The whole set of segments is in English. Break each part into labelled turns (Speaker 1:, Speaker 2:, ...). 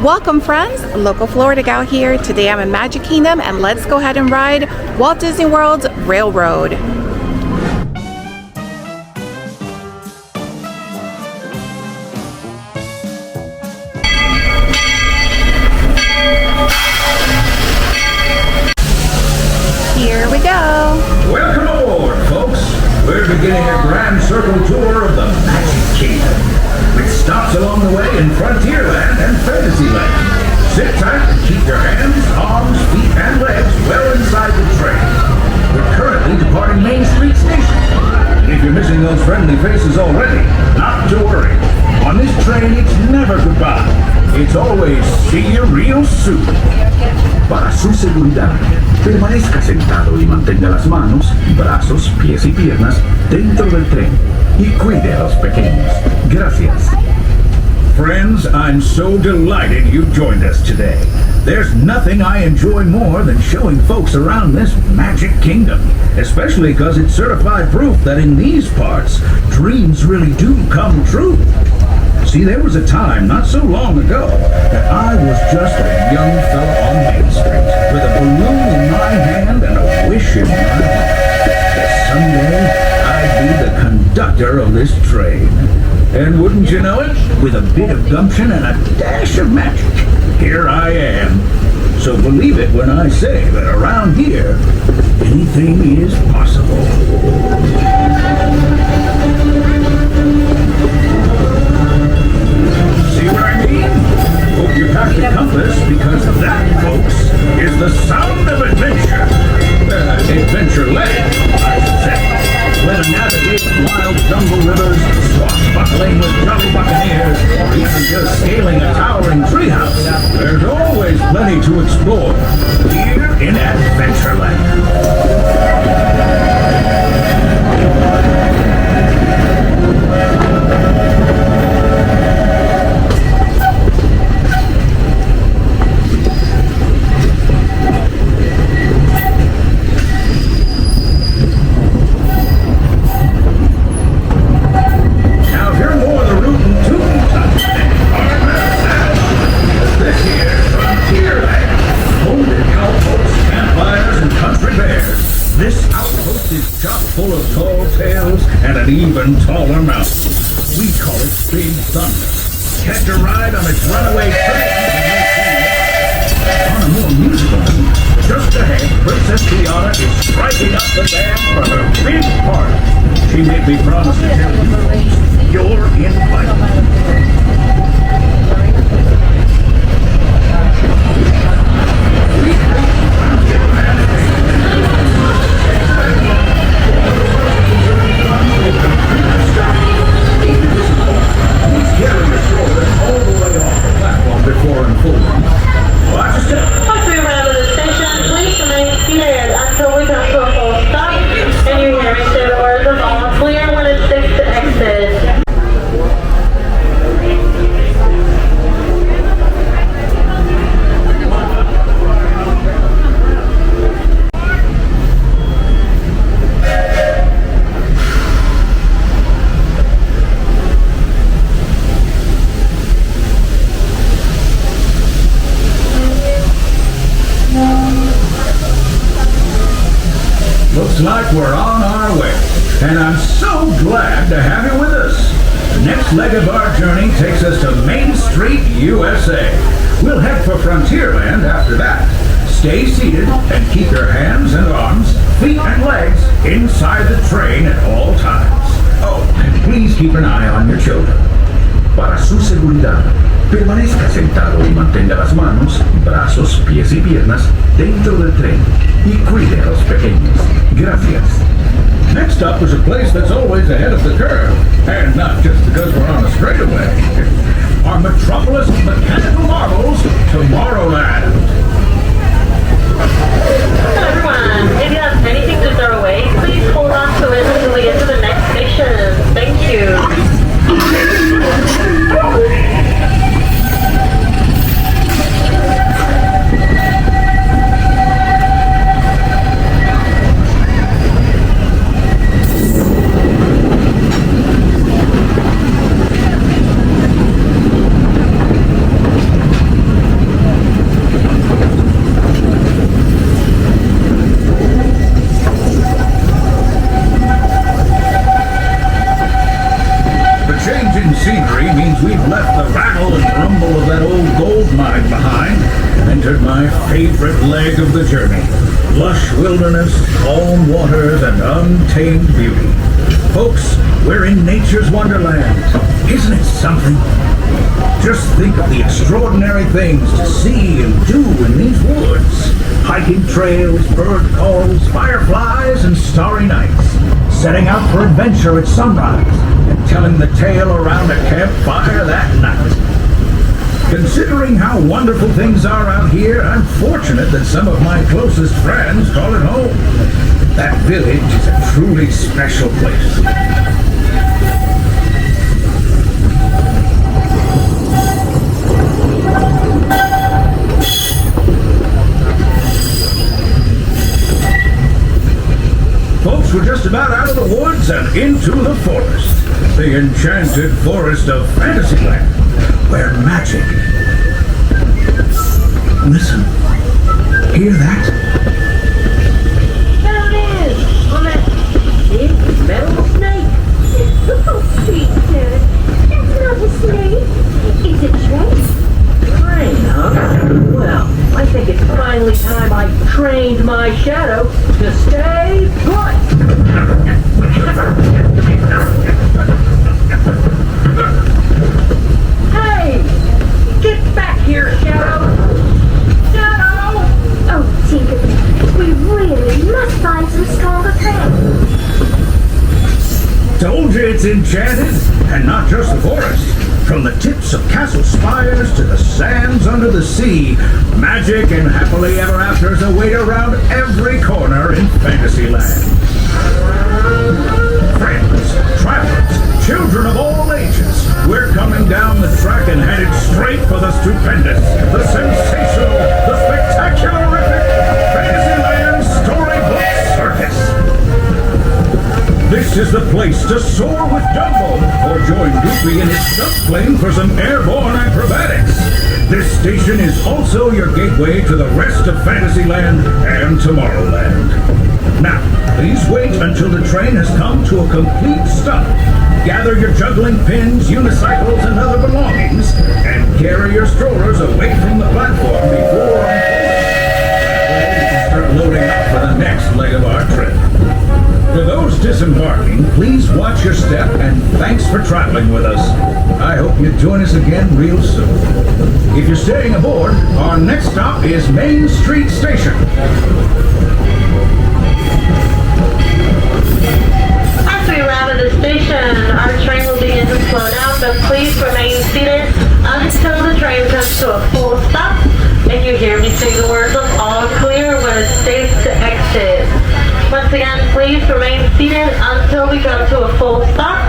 Speaker 1: Welcome friends, local Florida gal here. Today I'm in Magic Kingdom and let's go ahead and ride Walt Disney World's Railroad. Here we go.
Speaker 2: Welcome aboard, folks. We're beginning a grand circle tour of the Magic Kingdom, with stops along the way in Frontierland and Fantasyland. Sit tight and keep your hands, arms, feet, and legs well inside the train. We're currently departing Main Street Station. If you're missing those friendly faces already, not to worry. On this train, it's never goodbye. It's always see you real soon. Para su seguridad, permanezca sentado y mantenga las manos, brazos, pies y piernas dentro del tren y cuide a los pequeños. Gracias. Friends, I'm so delighted you joined us today. There's nothing I enjoy more than showing folks around this Magic Kingdom, especially because it's certified proof that in these parts, dreams really do come true. See, there was a time not so long ago that I was just a young fella on Main Street with a balloon in my hand and a wish in my heart that someday I'd be the conductor of this train. And wouldn't you know it, with a bit of gumption and a dash of magic, here I am. So believe it when I say that around here, anything is possible. See what I mean? Hope you packed a compass, because that, folks, is the sound of adventure. Adventure-led, I should say. Whether navigating wild jungle rivers, swashbuckling with jolly buccaneers, or even just scaling a towering treehouse, there's always plenty to explore here in Adventureland. Full of tall tales and an even taller mountain. We call it Big Thunder. Catch a ride on its runaway train. On a more musical note, just ahead, Princess Tiana is striking up the band for her big part. She made me promise to tell you, you're invited. Before unfolding. Watch your step.
Speaker 3: Once we arrive at the station, please remain seated until we come to a full stop, and you hear me say the words of all clear when it's safe to exit.
Speaker 2: Looks like we're on our way, and I'm so glad to have you with us. The next leg of our journey takes us to Main Street, USA. We'll head for Frontierland after that. Stay seated and keep your hands and arms, feet and legs inside the train at all times. Oh, and please keep an eye on your children. Para su seguridad, permanezca sentado y mantenga las manos, brazos, pies y piernas dentro del tren y cuide a los pequeños. Gracias. Next up is a place that's always ahead of the curve, and not just because we're on a straightaway. Our metropolis of mechanical marvels, Tomorrowland.
Speaker 3: Hello everyone, if you have anything to throw away, please hold on to it until we get to the next station. Thank you.
Speaker 2: favorite leg of the journey. Lush wilderness, calm waters, and untamed beauty. Folks, we're in nature's wonderland. Isn't it something? Just think of the extraordinary things to see and do in these woods. Hiking trails, bird calls, fireflies, and starry nights. Setting out for adventure at sunrise and telling the tale around a campfire that night. Considering how wonderful things are out here, I'm fortunate that some of my closest friends call it home. That village is a truly special place. Folks, we're just about out of the woods and into the forest. The enchanted forest of Fantasyland, where magic... Listen. Hear that?
Speaker 3: There it is! On that big metal snake.
Speaker 4: Oh, sweet sir. That's not a snake. It's a train.
Speaker 3: Train, huh? Well, I think it's finally time I trained my shadow to stay put. Hey! Get back here, Shadow! Shadow!
Speaker 4: Oh, Tinker, we really must find some stronger trains.
Speaker 2: Told you it's enchanted, and not just the forest. From the tips of castle spires to the sands under the sea, magic and happily ever afters await around every corner in Fantasyland. Friends, travelers, children of all ages, we're coming down the track and headed straight for the stupendous, the sensational, the spectacularific Fantasyland Storybook Circus. This is the place to soar with Dumbo, or join Goofy in his stunt plane for some airborne acrobatics. This station is also your gateway to the rest of Fantasyland and Tomorrowland. Now, please wait until the train has come to a complete stop. Gather your juggling pins, unicycles, and other belongings, and carry your strollers away from the platform before we can start loading up for the next leg of our trip. For those disembarking, please watch your step and thanks for traveling with us. I hope you join us again real soon. If you're staying aboard, our next stop is Main Street Station.
Speaker 3: As we arrive at the station, our train will begin to slow down, but please remain seated until the train comes to a full stop and you hear me say the words of all clear when it's safe to exit. Once again, please remain seated until we come to a full stop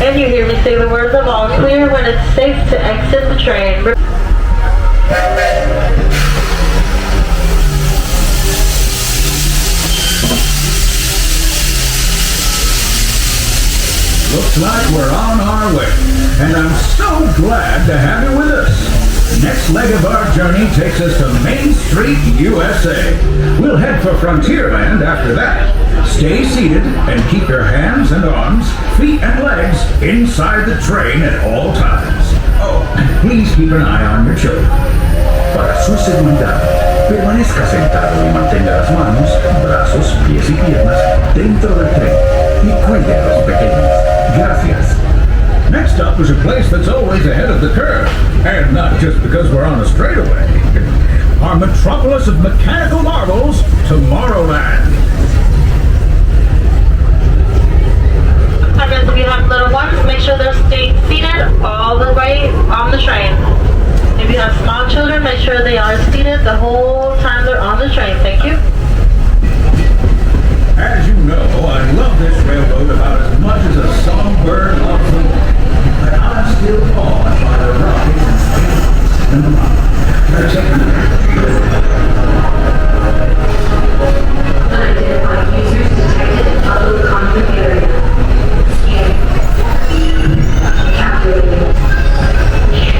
Speaker 3: and you hear me say the words of all clear when it's safe to exit the train.
Speaker 2: Looks like we're on our way, and I'm so glad to have you with us. Next leg of our journey takes us to Main Street, USA. We'll head for Frontierland after that. Stay seated and keep your hands and arms, feet and legs inside the train at all times. Oh, and please keep an eye on your children.
Speaker 5: Para su seguridad, permanezca sentado y mantenga las manos, brazos, pies y piernas dentro del tren y cuide a los pequeños. Gracias.
Speaker 2: Next up is a place that's always ahead of the curve, and not just because we're on a straightaway. Our metropolis of mechanical marvels, Tomorrowland.
Speaker 3: If you have little ones, make sure they're staying seated all the way on the train. If you have small children, make sure they are seated the whole time they're on the train. Thank you.
Speaker 2: As you know, I love this railroad about as much as a songbird loves the wind. But I'm still awed by the rockets and space and the
Speaker 6: Unidentified users detected in public conflict area. Scanning. Calculating.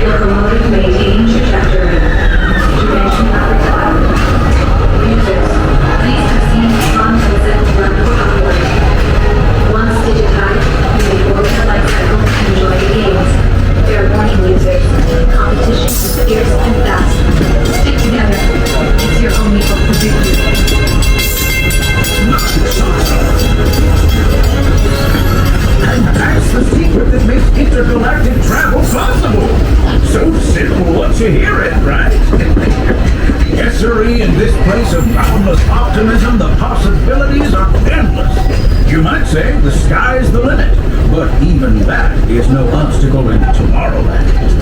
Speaker 6: Locomotive maintaining trajectory. Intervention not required. Users, please proceed on exit level upward. Once digitized, you may board the light cycle and enjoy the games. Fair warning, users. Competition is fierce and fast. Stick together. It's your
Speaker 2: hear it, right? Yes, sirree, in this place of boundless optimism, the possibilities are endless. You might say the sky's the limit, but even that is no obstacle in Tomorrowland.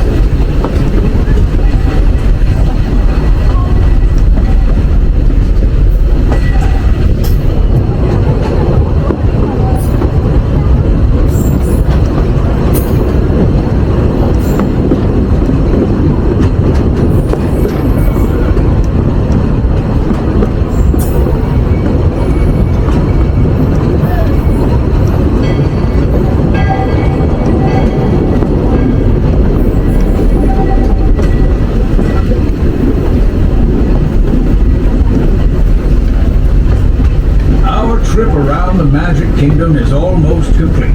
Speaker 2: Trip around the Magic Kingdom is almost complete.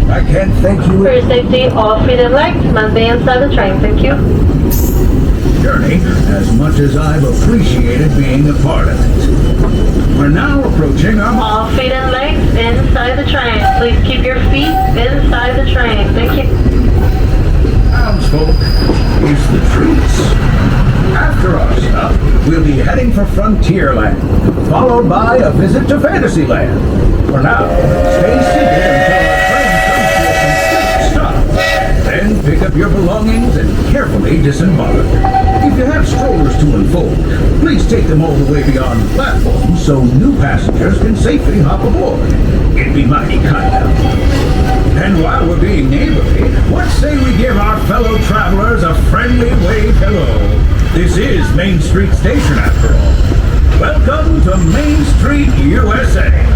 Speaker 2: I can't thank you
Speaker 3: For your safety, all feet and legs must be inside the train. Thank you.
Speaker 2: journey as much as I've appreciated being a part of it. We're now approaching our
Speaker 3: All feet and legs inside the train. Please keep your feet inside the train. Thank you.
Speaker 2: townsfolk is the treats. After our stop, we'll be heading for Frontierland, followed by a visit to Fantasyland. For now, stay seated until our train comes to a complete stop. Then pick up your belongings and carefully disembark. If you have strollers to unfold, please take them all the way beyond the platform so new passengers can safely hop aboard. It'd be mighty kind of you. And while we're being neighborly, what say we give our fellow travelers a friendly wave hello? This is Main Street Station, after all. Welcome to Main Street, USA.